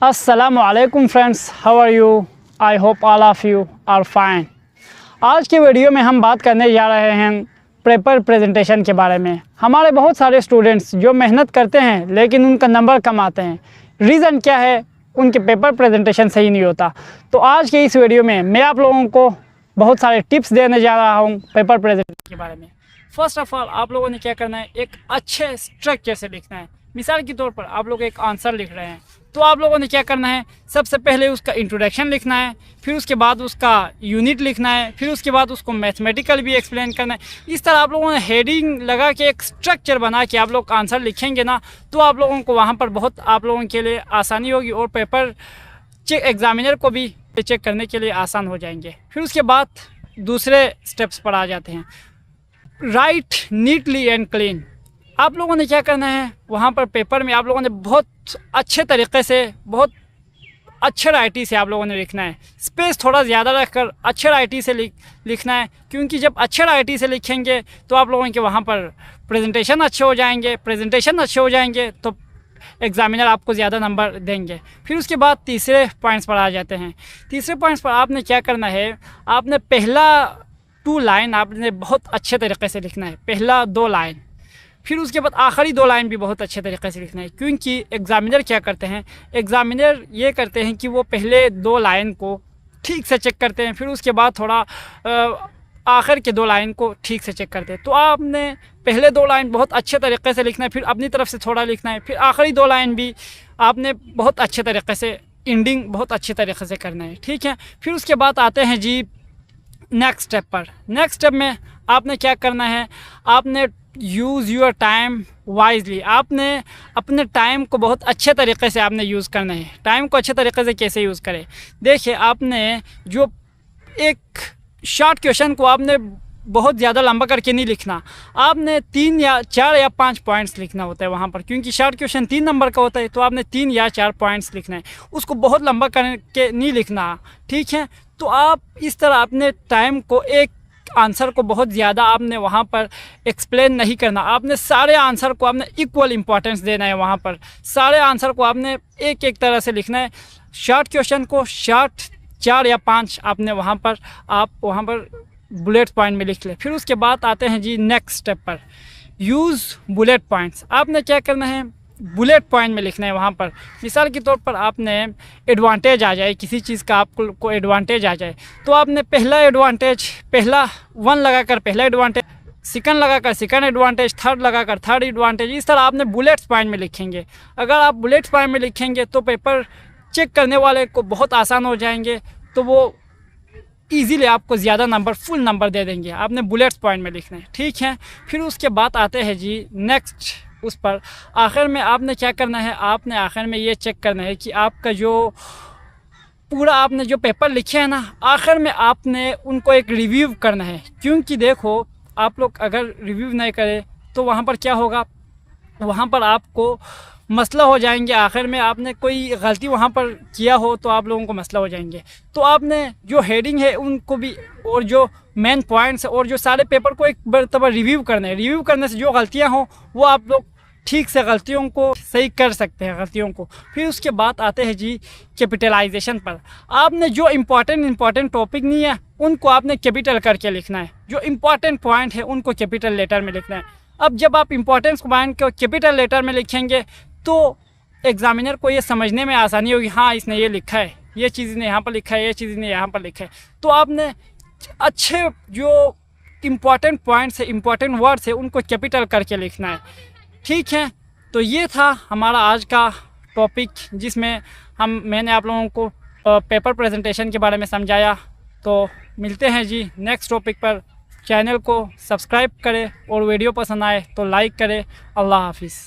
अस्सलामुअलैकुम friends, how are you? I hope all of you are fine. आज के video में हम बात करने जा रहे हैं पेपर प्रेजेंटेशन के बारे में। हमारे बहुत सारे स्टूडेंट्स जो मेहनत करते हैं लेकिन उनका नंबर कम आते हैं। रीज़न क्या है? उनके पेपर प्रेजेंटेशन सही नहीं होता। तो आज के इस वीडियो में मैं आप लोगों को बहुत सारे टिप्स देने जा रहा हूँ पेपर प्रेजेंटेशन के बारे में। फ़र्स्ट ऑफ़ ऑल आप लोगों ने क्या करना है, एक अच्छे स्ट्रक्चर से लिखना है। मिसाल के तौर पर आप लोग एक आंसर लिख रहे हैं तो आप लोगों ने क्या करना है, सबसे पहले उसका इंट्रोडक्शन लिखना है, फिर उसके बाद उसका यूनिट लिखना है, फिर उसके बाद उसको मैथमेटिकल भी एक्सप्लेन करना है। इस तरह आप लोगों ने हेडिंग लगा के एक स्ट्रक्चर बना के आप लोग आंसर लिखेंगे ना, तो आप लोगों को वहाँ पर बहुत आप लोगों के लिए आसानी होगी और पेपर एग्जामिनर को भी चेक करने के लिए आसान हो जाएंगे। फिर उसके बाद दूसरे स्टेप्स पर आ जाते हैं। Right neatly and clean. आप लोगों ने क्या करना है, वहाँ पर पेपर में आप लोगों ने बहुत अच्छे तरीके से, बहुत अच्छे राइटिंग से आप लोगों ने लिखना है। स्पेस थोड़ा ज़्यादा रखकर अच्छे राइटिंग से लिखना है, क्योंकि जब अच्छे राइटिंग से लिखेंगे तो आप लोगों के वहाँ पर प्रेजेंटेशन अच्छे हो जाएंगे तो एग्जामिनर आपको ज़्यादा नंबर देंगे। फिर उसके बाद तीसरे पॉइंट्स पर आ जाते हैं। तीसरे पॉइंट्स पर आपने क्या करना है, आपने पहला 2 लाइन आपने बहुत अच्छे तरीके से लिखना है, पहला 2 लाइन। फिर उसके बाद आखिरी 2 लाइन भी बहुत अच्छे तरीके से लिखना है, क्योंकि एग्ज़ामिनर क्या करते हैं, एग्ज़ामिनर ये करते हैं कि वो पहले 2 लाइन को ठीक से चेक करते हैं, फिर उसके बाद थोड़ा आखिर के 2 लाइन को ठीक से चेक करते हैं। तो आपने पहले 2 लाइन बहुत अच्छे तरीके से लिखना है, फिर अपनी तरफ से थोड़ा लिखना है, फिर आखिरी 2 लाइन भी आपने बहुत अच्छे तरीके से, एंडिंग बहुत अच्छे तरीके से करना है, ठीक है। फिर उसके बाद आते हैं जी नेक्स्ट स्टेप पर। नेक्स्ट स्टेप में आपने क्या करना है, आपने यूज़ योर टाइम वाइजली। आपने अपने टाइम को बहुत अच्छे तरीके से आपने यूज़ करना है। टाइम को अच्छे तरीके से कैसे यूज़ करें, देखिए, आपने जो एक शॉर्ट क्वेश्चन को आपने बहुत ज़्यादा लंबा करके नहीं लिखना। आपने 3 या 4 या 5 पॉइंट्स लिखना होता है वहाँ पर, क्योंकि शॉर्ट क्वेश्चन 3 नंबर का होता है, तो आपने 3 या 4 पॉइंट्स लिखना है, उसको बहुत लंबा करके नहीं लिखना, ठीक है। तो आप इस तरह अपने टाइम को, एक आंसर को बहुत ज़्यादा आपने वहाँ पर एक्सप्लेन नहीं करना। आपने सारे आंसर को आपने इक्वल इम्पोर्टेंस देना है। वहाँ पर सारे आंसर को आपने एक एक तरह से लिखना है। शॉर्ट क्वेश्चन को शॉर्ट 4 या 5 आपने वहाँ पर बुलेट पॉइंट में लिख ले। फिर उसके बाद आते हैं जी नेक्स्ट स्टेप पर, यूज़ बुलेट पॉइंट्स। आपने क्या करना है, बुलेट पॉइंट में लिखना है। वहाँ पर मिसाल के तौर पर आपने एडवांटेज आ जाए, किसी चीज़ का आपको एडवांटेज आ जाए, तो आपने पहला 1 लगाकर पहला एडवांटेज, सेकंड लगाकर सेकंड एडवांटेज, थर्ड लगाकर थर्ड एडवांटेज, इस तरह आपने बुलेट्स पॉइंट में लिखेंगे। अगर आप बुलेट्स पॉइंट में लिखेंगे तो पेपर चेक करने वाले को बहुत आसान हो जाएंगे, तो वो ईज़िली आपको ज़्यादा नंबर, फुल नंबर दे देंगे। आपने बुलेट्स पॉइंट में लिखना है, ठीक है। फिर उसके बाद आते हैं जी नेक्स्ट, उस पर आखिर में आपने क्या करना है, आपने आखिर में ये चेक करना है कि आपका जो पूरा आपने जो पेपर लिखे हैं ना, आखिर में आपने उनको एक रिव्यू करना है। क्योंकि देखो, आप लोग अगर रिव्यू नहीं करें तो वहाँ पर क्या होगा, वहाँ पर आपको मसला हो जाएंगे। आखिर में आपने कोई गलती वहाँ पर किया हो तो आप लोगों को मसला हो जाएंगे। तो आपने जो हेडिंग है उनको भी, और जो मेन पॉइंट्स और जो सारे पेपर को एक मरतबा रिव्यू करना है। रिव्यू करने से जो गलतियाँ हों वो आप लोग ठीक से गलतियों को सही कर सकते हैं, गलतियों को। फिर उसके बाद आते हैं जी कैपिटलाइजेशन पर। आपने जो इम्पॉर्टेंट टॉपिक नहीं है उनको आपने कैपिटल करके लिखना है, जो इम्पॉर्टेंट पॉइंट है उनको कैपिटल लेटर में लिखना है। अब जब आप इम्पॉर्टेंस पॉइंट को कैपिटल लेटर में लिखेंगे तो एग्जामिनर को ये समझने में आसानी होगी, हाँ इसने ये लिखा है, ये चीज़ ने यहाँ पर लिखा है, ये चीज़ ने यहाँ पर लिखा है। तो आपने अच्छे जो इम्पॉर्टेंट पॉइंट्स है, इम्पॉर्टेंट वर्ड्स है, उनको कैपिटल करके लिखना है, ठीक है। तो ये था हमारा आज का टॉपिक, जिसमें मैंने आप लोगों को पेपर प्रेजेंटेशन के बारे में समझाया। तो मिलते हैं जी नेक्स्ट टॉपिक पर। चैनल को सब्सक्राइब करें और वीडियो पसंद आए तो लाइक करें। अल्लाह हाफिज़।